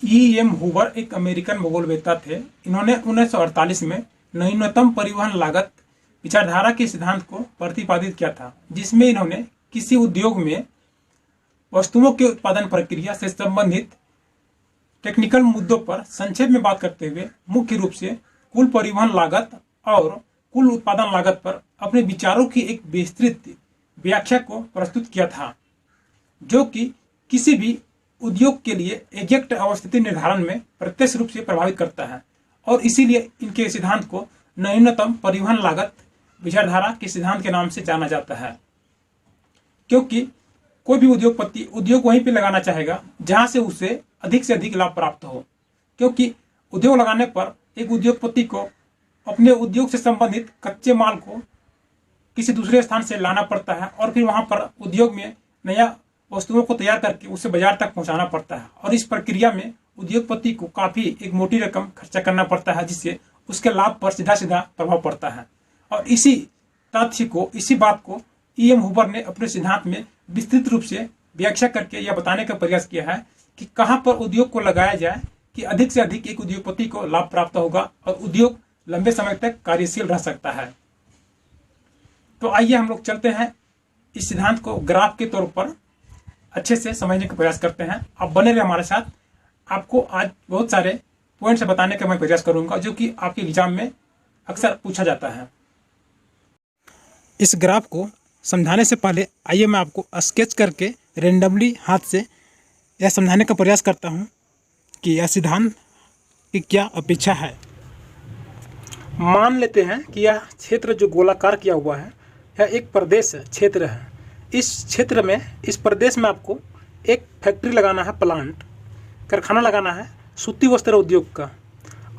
E.M. Hoover एक American भूगोलवेत्ता थे। इन्होंने 1948 में न्यूनतम परिवहन लागत विचारधारा के सिद्धांत को प्रतिपादित किया था, जिसमें इन्होंने किसी उद्योग में वस्तुओं के उत्पादन प्रक्रिया से संबंधित टेक्निकल मुद्दों पर संक्षेप में बात करते हुए मुख्य रूप से कुल परिवहन लागत और कुल उत्पादन लागत पर अपने विचारों की एक विस्तृत व्याख्या को प्रस्तुत किया था, जो कि किसी भी उद्योग के लिए एग्जैक्ट अवस्थिति निर्धारण में प्रत्यक्ष रूप से प्रभावित करता है और इसीलिए इनके सिद्धांत को न्यूनतम परिवहन लागत विचारधारा के सिद्धांत के नाम से जाना जाता है। क्योंकि कोई भी उद्योगपति उद्योग वहीं पे लगाना चाहेगा जहां से उसे अधिक से अधिक लाभ प्राप्त हो, क्योंकि उद्योग लगाने पर एक उद्योगपति को अपने उद्योग से संबंधित कच्चे माल को किसी दूसरे स्थान से लाना पड़ता है और फिर वहां पर उद्योग में नया वस्तुओं को तैयार करके उसे बाजार तक पहुंचाना पड़ता है और इस प्रक्रिया में उद्योगपति को काफी एक मोटी रकम खर्चा करना पड़ता है, जिससे उसके लाभ पर सीधा सीधा प्रभाव पड़ता है। और इसी बात को E.M. हूवर ने अपने सिद्धांत में विस्तृत रूप से व्याख्या करके यह बताने का प्रयास किया है कि कहां पर उद्योग को लगाया जाए कि अधिक से अधिक एक उद्योगपति को लाभ प्राप्त होगा और उद्योग लंबे समय तक कार्यशील रह सकता है। तो आइए हम लोग चलते हैं, इस सिद्धांत को ग्राफ के तौर पर अच्छे से समझने का प्रयास करते हैं। आप बने रहे हमारे साथ। आपको आज बहुत सारे पॉइंट्स बताने का मैं प्रयास करूंगा जो कि आपके एग्जाम में अक्सर पूछा जाता है। इस ग्राफ को समझाने से पहले आइए मैं आपको स्केच करके रेंडमली हाथ से यह समझाने का प्रयास करता हूं कि यह सिद्धांत की क्या अपेक्षा है। मान लेते हैं कि यह क्षेत्र जो गोलाकार किया हुआ है यह एक प्रदेश क्षेत्र है। इस क्षेत्र में, इस प्रदेश में आपको एक फैक्ट्री लगाना है, प्लांट कारखाना लगाना है सूती वस्त्र उद्योग का।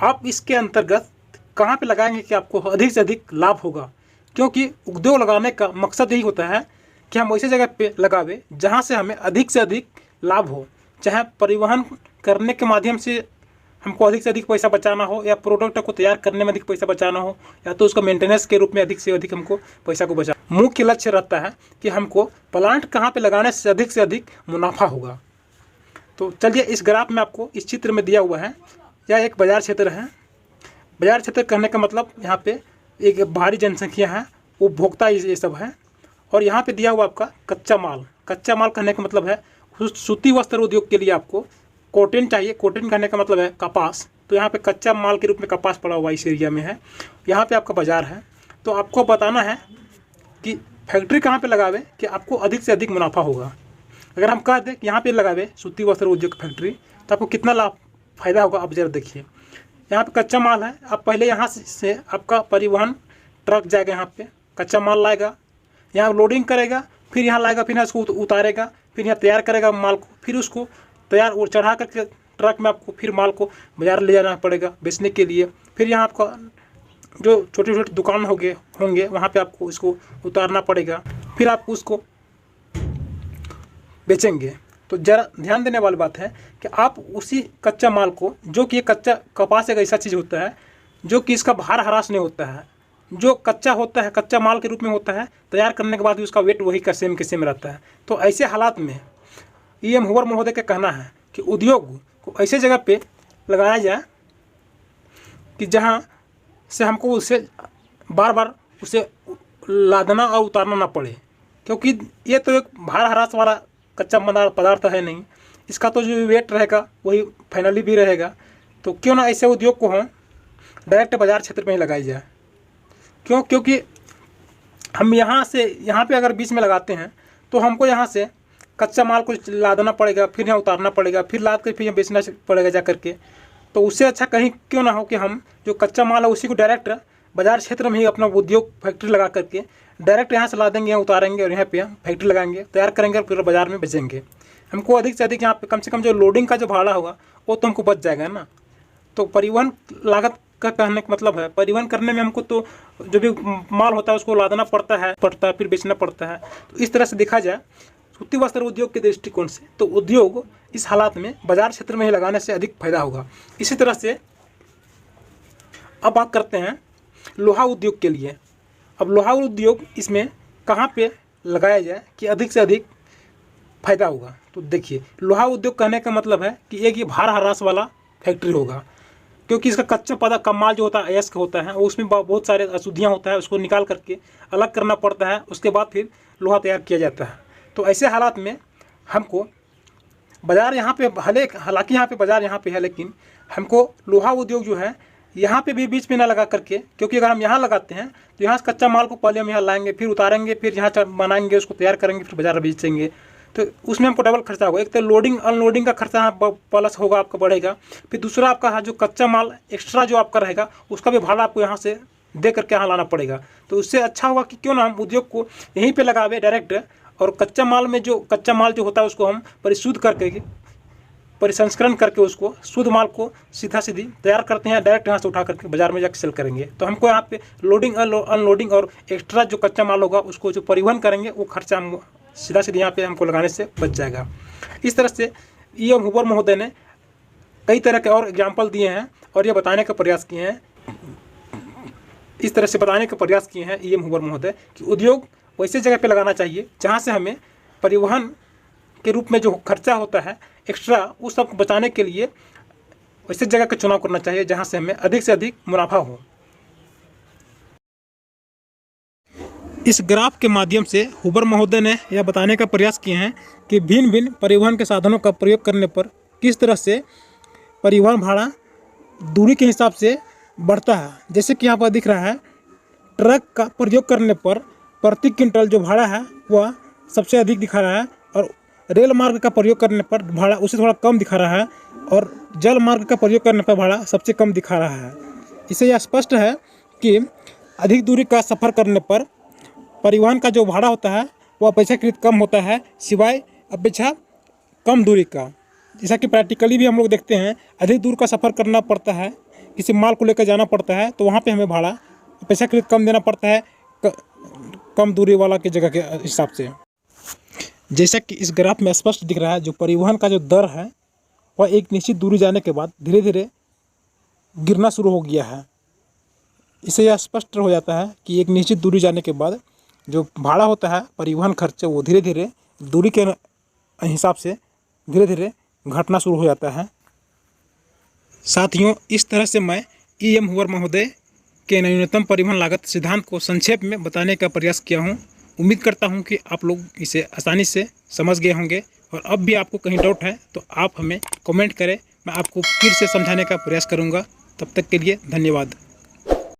आप इसके अंतर्गत कहाँ पे लगाएंगे कि आपको अधिक से अधिक लाभ होगा, क्योंकि उद्योग लगाने का मकसद यही होता है कि हम ऐसी जगह पे लगावे जहाँ से हमें अधिक से अधिक लाभ हो, चाहे परिवहन करने के माध्यम से हमको अधिक से अधिक पैसा बचाना हो या प्रोडक्ट को तैयार करने में अधिक पैसा बचाना हो या तो उसको मेंटेनेंस के रूप में अधिक से अधिक हमको पैसा को बचा। मुख्य लक्ष्य रहता है कि हमको प्लांट कहाँ पे लगाने से अधिक मुनाफा होगा। तो चलिए, इस ग्राफ में आपको इस चित्र में दिया हुआ है, यह एक बाजार क्षेत्र है। बाजार क्षेत्र कहने का मतलब यहाँ पे एक भारी जनसंख्या है, उपभोक्ता ये सब है। और यहाँ पे दिया हुआ आपका कच्चा माल। कच्चा माल कहने का मतलब है सूती वस्त्र उद्योग के लिए आपको कॉटन चाहिए। कॉटन कहने का मतलब है कपास। तो यहाँ पे कच्चा माल के रूप में कपास पड़ा हुआ इस एरिया में है। यहाँ पे आपका बाजार है। तो आपको बताना है कि फैक्ट्री कहाँ पे लगावे कि आपको अधिक से अधिक मुनाफा होगा। अगर हम कह दें कि यहाँ पे लगावे सूती वस्त्र उद्योग फैक्ट्री तो आपको कितना लाभ फायदा होगा, आप जरा देखिए। यहाँ पे कच्चा माल है। आप पहले यहाँ से आपका परिवहन ट्रक जाएगा, यहाँ पे कच्चा माल लाएगा, यहाँ लोडिंग करेगा, फिर यहाँ लाएगा, फिर यहाँ इसको उतारेगा, फिर यहाँ तैयार करेगा माल को, फिर उसको तैयार और चढ़ा करके ट्रक में आपको फिर माल को बाजार ले जाना पड़ेगा बेचने के लिए। फिर यहाँ आपका जो छोटे छोटे दुकान होंगे वहाँ पे आपको इसको उतारना पड़ेगा, फिर आप उसको बेचेंगे। तो ज़रा ध्यान देने वाली बात है कि आप उसी कच्चा माल को, जो कि कच्चा कपास एक ऐसा चीज़ होता है जो कि इसका भार ह्रास नहीं होता है, जो कच्चा होता है कच्चा माल के रूप में होता है, तैयार करने के बाद भी उसका वेट वही का सेम के सेम रहता है। तो ऐसे हालात में E.M. हूवर महोदय का कहना है कि उद्योग को ऐसे जगह पे लगाया जाए कि जहाँ से हमको उसे बार बार उसे लादना और उतारना ना पड़े, क्योंकि ये तो एक भार ह्रास वाला कच्चा पदार्थ है नहीं, इसका तो जो वेट रहेगा वही फाइनली भी रहेगा। तो क्यों ना ऐसे उद्योग को हम डायरेक्ट बाजार क्षेत्र में ही लगाई जाए। क्योंकि हम यहाँ पे अगर बीच में लगाते हैं तो हमको यहाँ से कच्चा माल को लादना पड़ेगा, फिर यहाँ उतारना पड़ेगा, फिर लाद कर फिर यहाँ बेचना पड़ेगा जा करके। तो उससे अच्छा कहीं क्यों ना हो कि हम जो कच्चा माल है उसी को डायरेक्ट बाजार क्षेत्र में ही अपना उद्योग फैक्ट्री लगा करके डायरेक्ट यहाँ से ला देंगे, यहाँ उतारेंगे और यहाँ पे फैक्ट्री लगाएंगे, तैयार करेंगे और फिर बाजार में बेचेंगे। हमको अधिक से अधिक यहाँ पे कम से कम जो लोडिंग का जो भाड़ा होगा वो तो हमको बच जाएगा ना। तो परिवहन लागत का कहने का मतलब है परिवहन करने में हमको तो जो भी माल होता है उसको लादना पड़ता है फिर बेचना पड़ता है। तो इस तरह से देखा जाए सूती वस्त्र उद्योग के दृष्टिकोण से तो उद्योग इस हालात में बाजार क्षेत्र में ही लगाने से अधिक फायदा होगा। इसी तरह से अब बात करते हैं लोहा उद्योग के लिए। अब लोहा उद्योग इसमें कहाँ पे लगाया जाए कि अधिक से अधिक फायदा होगा। तो देखिए, लोहा उद्योग कहने का मतलब है कि एक ये भार ह्रास वाला फैक्ट्री होगा, क्योंकि इसका कच्चा पदा का माल जो होता है अयस्क होता है, उसमें बहुत सारे अशुद्धियाँ होता है, उसको निकाल करके अलग करना पड़ता है, उसके बाद फिर लोहा तैयार किया जाता है। तो ऐसे हालात में हमको बाज़ार यहाँ पे हालांकि यहाँ पे बाज़ार यहाँ पे है, लेकिन हमको लोहा उद्योग जो है यहाँ पे भी बीच में ना लगा करके, क्योंकि अगर हम यहाँ लगाते हैं तो यहाँ से कच्चा माल को पहले हम यहाँ लाएंगे, फिर उतारेंगे, फिर यहाँ बनाएंगे, उसको तैयार करेंगे, फिर बाज़ार बेचेंगे, तो उसमें हमको डबल खर्चा होगा। एक तो लोडिंग अनलोडिंग का खर्चा यहाँ प्लस होगा, आपका बढ़ेगा। फिर दूसरा आपका जो कच्चा माल एक्स्ट्रा जो आपका रहेगा उसका भी भाड़ा आपको यहाँ से दे करके यहाँ लाना पड़ेगा। तो उससे अच्छा होगा कि क्यों ना हम उद्योग को यहीं पर लगावे डायरेक्ट, और कच्चा माल जो होता है उसको हम परिशुद्ध करके, परिसंस्करण करके उसको शुद्ध माल को सीधा सीधी तैयार करते हैं, डायरेक्ट यहाँ से उठा करके बाजार में जाकर सेल करेंगे। तो हमको यहाँ पे लोडिंग अनलोडिंग और एक्स्ट्रा जो कच्चा माल होगा उसको जो परिवहन करेंगे वो खर्चा हम सीधा सीधा यहाँ पे हमको लगाने से बच जाएगा। इस तरह से E.M. हुबर महोदय ने कई तरह के और एग्जाम्पल दिए हैं और ये बताने का प्रयास किए हैं, इस तरह से बताने का प्रयास किए हैं E.M. हुबर महोदय कि उद्योग वैसे जगह पे लगाना चाहिए जहाँ से हमें परिवहन के रूप में जो खर्चा होता है एक्स्ट्रा, उस सब बचाने के लिए वैसे जगह का चुनाव करना चाहिए जहाँ से हमें अधिक से अधिक मुनाफा हो। इस ग्राफ के माध्यम से हुबर महोदय ने यह बताने का प्रयास किए हैं कि भिन्न भिन्न परिवहन के साधनों का प्रयोग करने पर किस तरह से परिवहन भाड़ा दूरी के हिसाब से बढ़ता है। जैसे कि यहाँ पर दिख रहा है, ट्रक का प्रयोग करने पर प्रति क्विंटल जो भाड़ा है वह सबसे अधिक दिखा रहा है, और रेल मार्ग का प्रयोग करने पर भाड़ा उससे थोड़ा कम दिखा रहा है, और जल मार्ग का प्रयोग करने पर भाड़ा सबसे कम दिखा रहा है। इससे यह स्पष्ट है कि अधिक दूरी का सफ़र करने पर परिवहन का जो भाड़ा होता है वह अपेक्षाकृत कम होता है, सिवाय अपेक्षा कम दूरी का। जैसा कि प्रैक्टिकली भी हम लोग देखते हैं, अधिक दूर का सफ़र करना पड़ता है, किसी माल को लेकर जाना पड़ता है, तो वहाँ पे हमें भाड़ा अपेक्षाकृत कम देना पड़ता है, कम दूरी वाला की जगह के हिसाब से। जैसा कि इस ग्राफ में स्पष्ट दिख रहा है, जो परिवहन का जो दर है वह एक निश्चित दूरी जाने के बाद धीरे धीरे गिरना शुरू हो गया है। इससे यह स्पष्ट हो जाता है कि एक निश्चित दूरी जाने के बाद जो भाड़ा होता है परिवहन खर्च, वो धीरे धीरे दूरी के हिसाब से धीरे धीरे घटना शुरू हो जाता है। साथियों, इस तरह से मैं E.M. हुबर महोदय के न्यूनतम परिवहन लागत सिद्धांत को संक्षेप में बताने का प्रयास किया हूँ। उम्मीद करता हूँ कि आप लोग इसे आसानी से समझ गए होंगे, और अब भी आपको कहीं डाउट है तो आप हमें कमेंट करें, मैं आपको फिर से समझाने का प्रयास करूँगा। तब तक के लिए धन्यवाद।